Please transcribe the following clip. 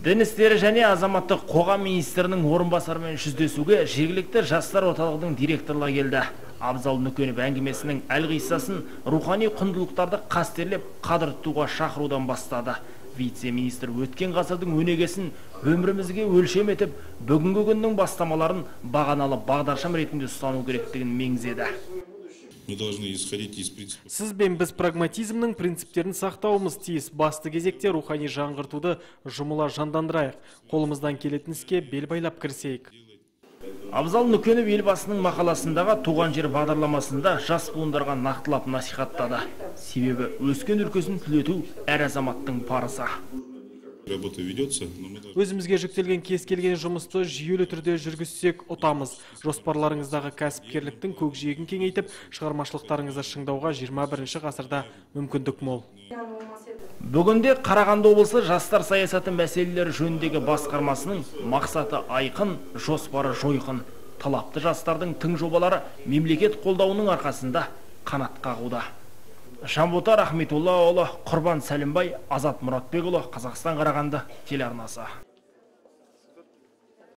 Дін істері және азаматтық қоғам министрінің орынбасарымен жүздесуге жергілікті жастар орталығының директорлары келді. Абзал Нүкенов әңгімесінің әлқиссасын рухани құндылықтарды қастерлеп қадір тұтуға шақырудан бастады. Вице-министр өткен ғасырдың өнегесін өмірімізге өлшем етіп, бүгінгі күннің бастамаларын бағаналы бағдаршам ретінде ұстану керектігін меңзеді. Сіз бен біз прагматизмнің принциптерін сақтауымыз тиіс. Басты кезекте рухани жаңғыртуды жұмыла жандандырайық. Қолымыздан келетін іске бел байлап кірісейік. Абзал Нүкенов елбасының мақаласындағы туған жер бағдарламасында жас буындарға нақтылап насихаттады. Себебі өскен өлкесін түлету әр азаматтың парызы. Өзімізге жүктелген кез келген жұмысты жүйелі түрде жүргізсек ұтамыз. Жоспарларыңыздағы кәсіпкерліктің көкжиегін кеңейтіп, шығармашылықтарыңызды шыңдауға 21 ғасырда мүмкіндік мол. Бүгінде Қарағанды облысы жастар саясаты мәселелері жөніндегі басқармасының мақсаты айқын, жоспары жойқын. Талапты жастардың тың жобалары мемлекет қолдауының арқасында қанат қағуда. Жанбота Рахметоллаұлы, Құрбан Сәлімбай, Азат Мұратбекұлы, Қазақстан Қарағанды телеарнасы.